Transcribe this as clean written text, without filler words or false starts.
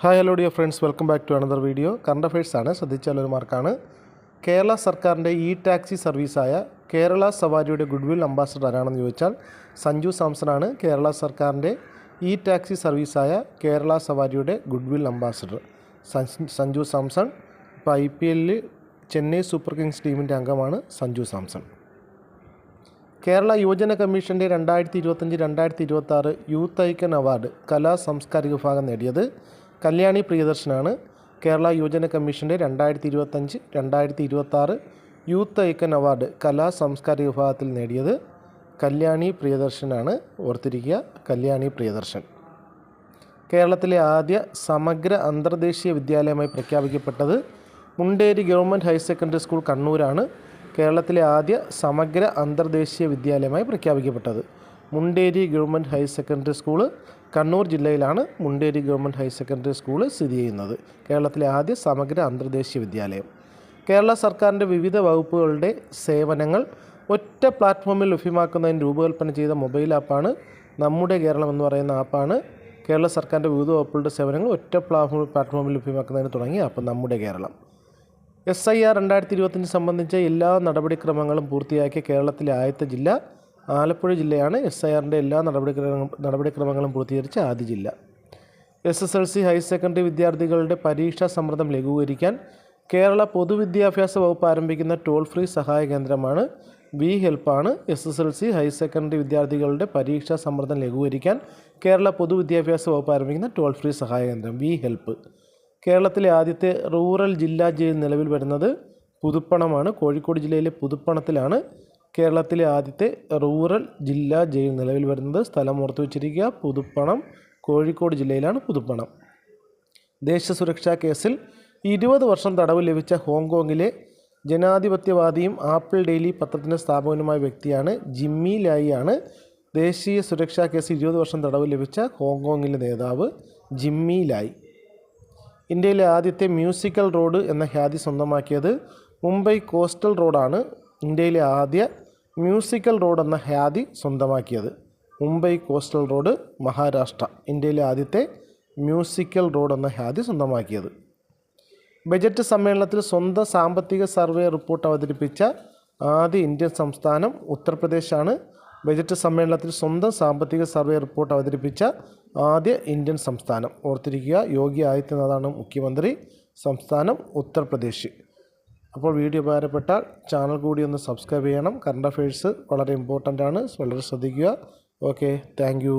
Hi hello dear friends, welcome back to another video. Current affairs ആണ്. ശ്രദ്ധിച്ചാലൊരു മാർക്കാണ്. കേരള സർക്കാരിൻ്റെ ഇ ടാക്സി സർവീസായ കേരള സവാരിയുടെ ഗുഡ്വിൽ അംബാസഡർ ആരാണെന്ന് ചോദിച്ചാൽ സഞ്ജു സാംസൺ ആണ്. കേരള സർക്കാരിൻ്റെ ഇ ടാക്സി സർവീസായ കേരള സവാരിയുടെ ഗുഡ്വിൽ അംബാസഡർ സഞ്ജു സാംസൺ. ഇപ്പോൾ IPL ചെന്നൈ സൂപ്പർ കിങ്സ് ടീമിൻ്റെ അംഗമാണ് സഞ്ജു സാംസൺ. കേരള യുവജന കമ്മീഷൻ്റെ 2025-2026 യൂത്ത് ഐക്കൺ അവാർഡ് കലാ സാംസ്കാരിക വിഭാഗം നേടിയത് കല്യാണി പ്രിയദർശനാണ്. കേരള യുവജന കമ്മീഷൻ്റെ 2025-2026 യൂത്ത് ഐക്കൺ അവാർഡ് കലാ സാംസ്കാരിക വിഭാഗത്തിൽ നേടിയത് കല്യാണി പ്രിയദർശനാണ്. ഓർത്തിരിക്കുക, കല്യാണി പ്രിയദർശൻ. കേരളത്തിലെ ആദ്യ സമഗ്ര അന്തർദേശീയ വിദ്യാലയമായി പ്രഖ്യാപിക്കപ്പെട്ടത് Munderi government higher secondary school കണ്ണൂരാണ്. കേരളത്തിലെ ആദ്യ സമഗ്ര അന്തർദേശീയ വിദ്യാലയമായി പ്രഖ്യാപിക്കപ്പെട്ടത് Munderi government higher secondary school Kannur ജില്ലയിലാണ്. Munderi government higher secondary school സ്ഥിതി ചെയ്യുന്നത്. കേരളത്തിലെ ആദ്യ സമഗ്ര അന്തർദേശീയ വിദ്യാലയം. കേരള സർക്കാരിൻ്റെ വിവിധ വകുപ്പുകളുടെ സേവനങ്ങൾ ഒറ്റ പ്ലാറ്റ്ഫോമിൽ ലഭ്യമാക്കുന്നതിന് രൂപകൽപ്പന ചെയ്ത മൊബൈൽ ആപ്പാണ് നമ്മുടെ കേരളം എന്ന് പറയുന്ന ആപ്പാണ്. കേരള സർക്കാരിൻ്റെ വിവിധ വകുപ്പുകളുടെ സേവനങ്ങൾ ഒറ്റ പ്ലാറ്റ്ഫോമിൽ ലഭ്യമാക്കുന്നതിന് തുടങ്ങിയ ആപ്പ് നമ്മുടെ കേരളം. SIR 2025 സംബന്ധിച്ച എല്ലാ നടപടിക്രമങ്ങളും പൂർത്തിയാക്കിയ കേരളത്തിലെ ആദ്യത്തെ ജില്ല ആലപ്പുഴ ജില്ലയാണ്. SIRൻ്റെ എല്ലാ നടപടിക്രമങ്ങളും പൂർത്തീകരിച്ച ആദ്യ ജില്ല. SSLC ഹയർ സെക്കൻഡറി വിദ്യാർത്ഥികളുടെ പരീക്ഷാ സമ്മർദ്ദം ലഘൂകരിക്കാൻ കേരള പൊതുവിദ്യാഭ്യാസ വകുപ്പ് ആരംഭിക്കുന്ന ടോൾ ഫ്രീ സഹായ കേന്ദ്രമാണ് വി ഹെൽപ്പാണ്. SSLC ഹയർ സെക്കൻഡറി വിദ്യാർത്ഥികളുടെ പരീക്ഷാ സമ്മർദ്ദം ലഘൂകരിക്കാൻ കേരള പൊതുവിദ്യാഭ്യാസ വകുപ്പ് ആരംഭിക്കുന്ന ടോൾ ഫ്രീ സഹായ കേന്ദ്രം വി ഹെൽപ്പ്. കേരളത്തിലെ ആദ്യത്തെ റൂറൽ ജില്ലാ ജയിൽ നിലവിൽ വരുന്നത് പുതുപ്പണമാണ്. കോഴിക്കോട് ജില്ലയിലെ പുതുപ്പണത്തിലാണ് കേരളത്തിലെ ആദ്യത്തെ റൂറൽ ജില്ലാ ജയിൽ നിലവിൽ വരുന്നത്. സ്ഥലം ഓർത്തു വച്ചിരിക്കുക, പുതുപ്പണം, കോഴിക്കോട് ജില്ലയിലാണ് പുതുപ്പണം. ദേശീയ സുരക്ഷാ കേസിൽ 20 വർഷം തടവ് ലഭിച്ച ഹോങ്കോങ്ങിലെ ജനാധിപത്യവാദിയും ആപ്പിൾ ഡെയിലി പത്രത്തിൻ്റെ സ്ഥാപകനുമായ വ്യക്തിയാണ് ജിമ്മി ലായി ആണ്. ദേശീയ സുരക്ഷാ കേസിൽ 20 വർഷം തടവ് ലഭിച്ച ഹോങ്കോങ്ങിലെ നേതാവ് ജിമ്മി ലായി. ഇന്ത്യയിലെ ആദ്യത്തെ മ്യൂസിക്കൽ റോഡ് എന്ന ഖ്യാതി സ്വന്തമാക്കിയത് മുംബൈ കോസ്റ്റൽ റോഡാണ്. ഇന്ത്യയിലെ ആദ്യ മ്യൂസിക്കൽ റോഡ് എന്ന ഖ്യാതി സ്വന്തമാക്കിയത് മുംബൈ കോസ്റ്റൽ റോഡ്, മഹാരാഷ്ട്ര. ഇന്ത്യയിലെ ആദ്യത്തെ മ്യൂസിക്കൽ റോഡ് എന്ന ഖ്യാതി സ്വന്തമാക്കിയത്. ബജറ്റ് സമ്മേളനത്തിൽ സ്വന്തം സാമ്പത്തിക സർവേ റിപ്പോർട്ട് അവതരിപ്പിച്ച ആദ്യ ഇന്ത്യൻ സംസ്ഥാനം ഉത്തർപ്രദേശാണ്. ബജറ്റ് സമ്മേളനത്തിൽ സ്വന്തം സാമ്പത്തിക സർവേ റിപ്പോർട്ട് അവതരിപ്പിച്ച ആദ്യ ഇന്ത്യൻ സംസ്ഥാനം ഓർത്തിരിക്കുക, യോഗി ആദിത്യനാഥാണ് മുഖ്യമന്ത്രി. സംസ്ഥാനം ഉത്തർപ്രദേശ്. അപ്പോൾ വീഡിയോ ഉപകാരപ്പെട്ടാൽ ചാനൽ കൂടി ഒന്ന് സബ്സ്ക്രൈബ് ചെയ്യണം. കറണ്ട് അഫയേഴ്സ് വളരെ ഇമ്പോർട്ടൻ്റ് ആണ്, വളരെ ശ്രദ്ധിക്കുക. Okay, thank you.